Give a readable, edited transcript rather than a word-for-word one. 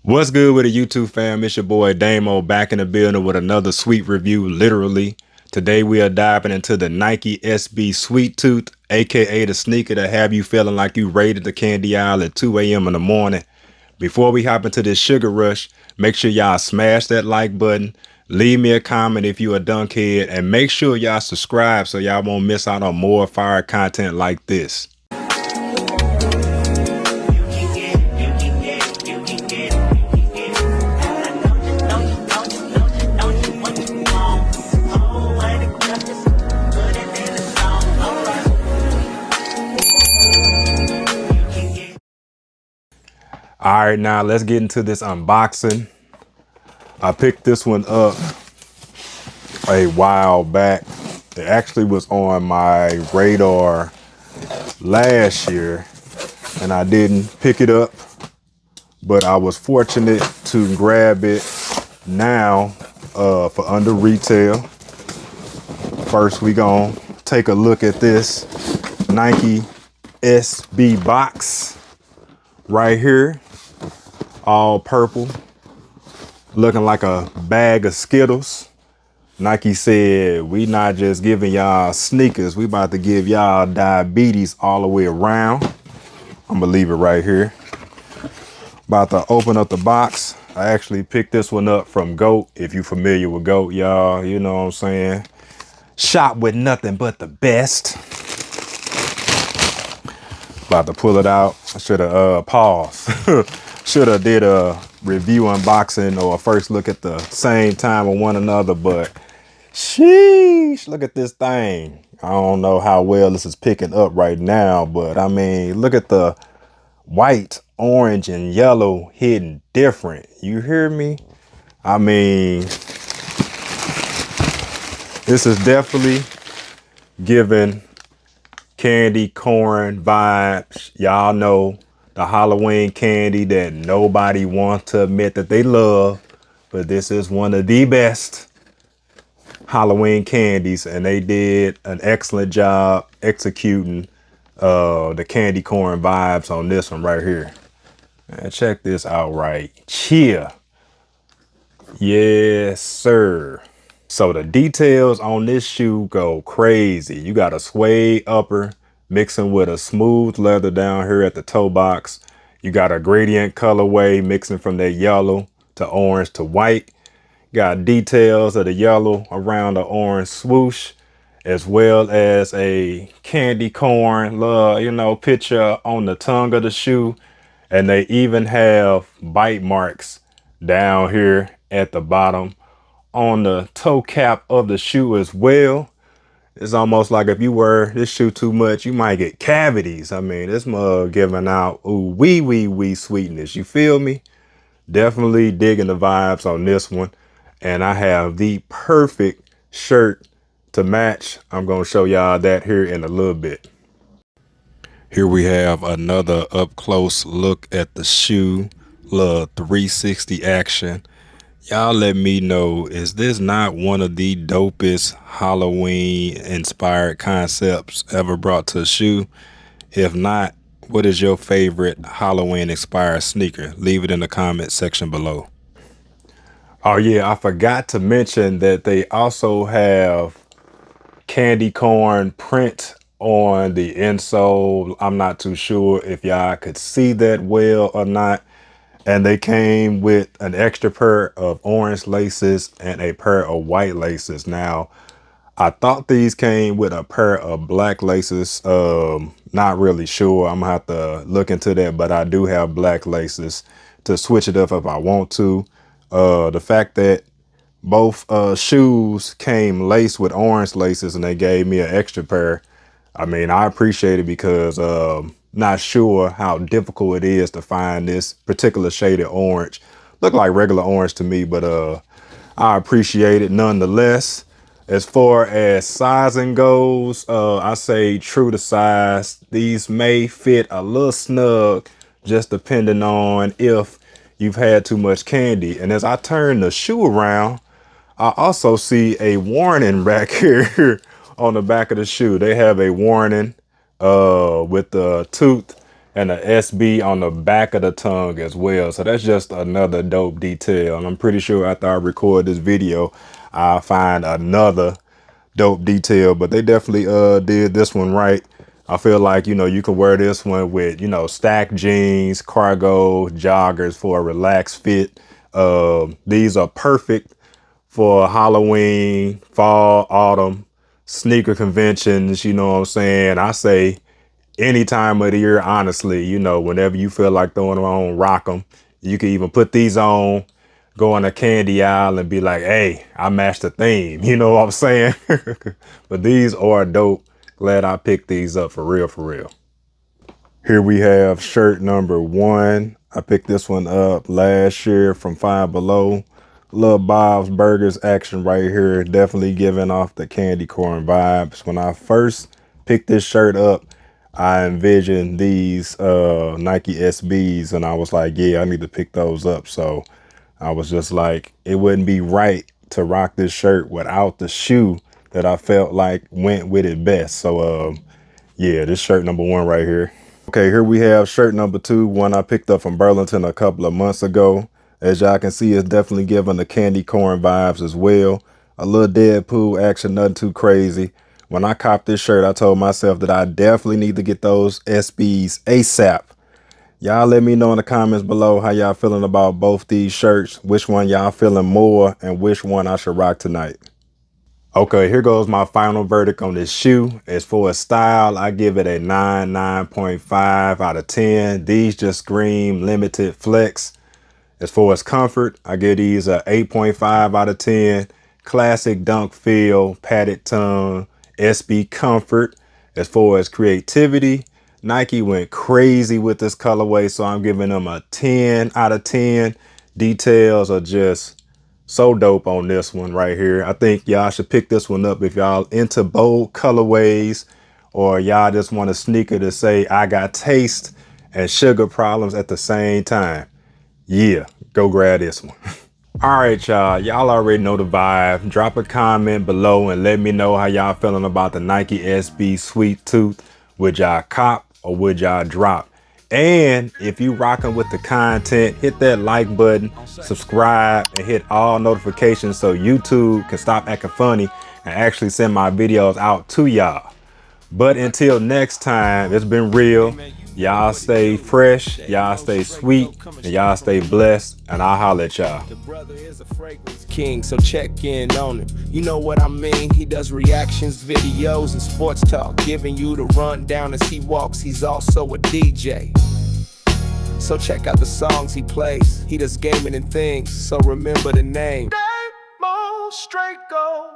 What's good with the YouTube fam? It's your boy Damo back in the building with another sweet review, literally. Today we are diving into the Nike SB Sweet Tooth, aka the sneaker that have you feeling like you raided the candy aisle at 2 a.m. in the morning. Before we hop into this sugar rush, make sure y'all smash that like button, leave me a comment if you a dunkhead, and make sure y'all subscribe so y'all won't miss out on more fire content like this. All right, now let's get into this unboxing. I picked this one up a while back. It actually was on my radar last year and I didn't pick it up, but I was fortunate to grab it now for under retail. First, we gonna take a look at this Nike SB box right here, all purple, looking like a bag of Skittles. Nike said, we not just giving y'all sneakers, we about to give y'all diabetes all the way around. I'm gonna leave it right here. About to open up the box. I actually picked this one up from GOAT. If you familiar with GOAT, y'all, you know what I'm saying? Shop with nothing but the best. About to pull it out. I should have paused. Should have did a review unboxing or a first look at the same time with one another, but sheesh, look at this thing. I don't know how well this is picking up right now, but I mean, look at the white, orange, and yellow hitting different. You hear me? I mean, this is definitely giving candy corn vibes. Y'all know the Halloween candy that nobody wants to admit that they love, but this is one of the best Halloween candies, and they did an excellent job executing the candy corn vibes on this one right here. And check this out right here. Yes, sir. So the details on this shoe go crazy. You got a suede upper mixing with a smooth leather down here at the toe box. You got a gradient colorway mixing from that yellow to orange to white. Got details of the yellow around the orange swoosh, as well as a candy corn, picture on the tongue of the shoe. And they even have bite marks down here at the bottom on the toe cap of the shoe as well. It's almost like if you wear this shoe too much, you might get cavities. I mean, this mug giving out ooh wee sweetness. You feel me? Definitely digging the vibes on this one. And I have the perfect shirt to match. I'm going to show y'all that here in a little bit. Here we have another up close look at the shoe. Little 360 action. Y'all let me know, is this not one of the dopest Halloween inspired concepts ever brought to a shoe? If not, what is your favorite Halloween inspired sneaker? Leave it in the comment section below. Oh yeah, I forgot to mention that they also have candy corn print on the insole. I'm not too sure if y'all could see that well or not. And they came with an extra pair of orange laces and a pair of white laces. Now, I thought these came with a pair of black laces. Not really sure. I'm gonna have to look into that, but I do have black laces to switch it up if I want to. The fact that both shoes came laced with orange laces and they gave me an extra pair, I mean, I appreciate it because not sure how difficult it is to find this particular shade of orange. Look like regular orange to me, but I appreciate it nonetheless. As far as sizing goes, I say true to size. These may fit a little snug, just depending on if you've had too much candy. And as I turn the shoe around, I also see a warning back here on the back of the shoe. They have a warning with the tooth and a SB on the back of the tongue as well. So that's just another dope detail. And I'm pretty sure after I record this video, I'll find another dope detail, but they definitely did this one right. I feel like, you know, you can wear this one with, you know, stacked jeans, cargo, joggers for a relaxed fit. These are perfect for Halloween, fall, autumn, sneaker conventions, you know what I'm saying? I say any time of the year, honestly, you know, whenever you feel like throwing them on, rock them. You can even put these on, go on a candy aisle and be like, hey, I matched the theme. You know what I'm saying? But these are dope. Glad I picked these up for real, for real. Here we have shirt number 1. I picked this one up last year from Five Below. Little Bob's Burgers action right here. Definitely giving off the candy corn vibes. When I first picked this shirt up, I envisioned these Nike SBs and I was like, yeah, I need to pick those up. So I was just like, it wouldn't be right to rock this shirt without the shoe that I felt like went with it best. So yeah, this shirt number 1 right here. Okay, here we have shirt number 2, one I picked up from Burlington a couple of months ago. As y'all can see, it's definitely giving the candy corn vibes as well. A little Deadpool action, nothing too crazy. When I copped this shirt, I told myself that I definitely need to get those SBs ASAP. Y'all let me know in the comments below how y'all feeling about both these shirts, which one y'all feeling more, and which one I should rock tonight. Okay, here goes my final verdict on this shoe. As for a style, I give it a 9.5 out of 10. These just scream limited flex. As far as comfort, I give these a 8.5 out of 10. Classic dunk feel, padded tongue, SB comfort. As far as creativity, Nike went crazy with this colorway, so I'm giving them a 10 out of 10. Details are just so dope on this one right here. I think y'all should pick this one up if y'all into bold colorways, or y'all just want a sneaker to say I got taste and sugar problems at the same time. Yeah, go grab this one. All right, y'all already know the vibe. Drop a comment below and let me know how y'all feeling about the Nike SB Sweet Tooth. Would y'all cop or would y'all drop? And if you rocking with the content, hit that like button, subscribe, and hit all notifications so YouTube can stop acting funny and actually send my videos out to y'all. But until next time, it's been real. Y'all stay fresh, y'all stay sweet, and y'all stay blessed, and I'll holler at y'all. The brother is a fragrance king, so check in on him. You know what I mean? He does reactions, videos, and sports talk, giving you the rundown as he walks. He's also a DJ, so check out the songs he plays. He does gaming and things, so remember the name. Straight go.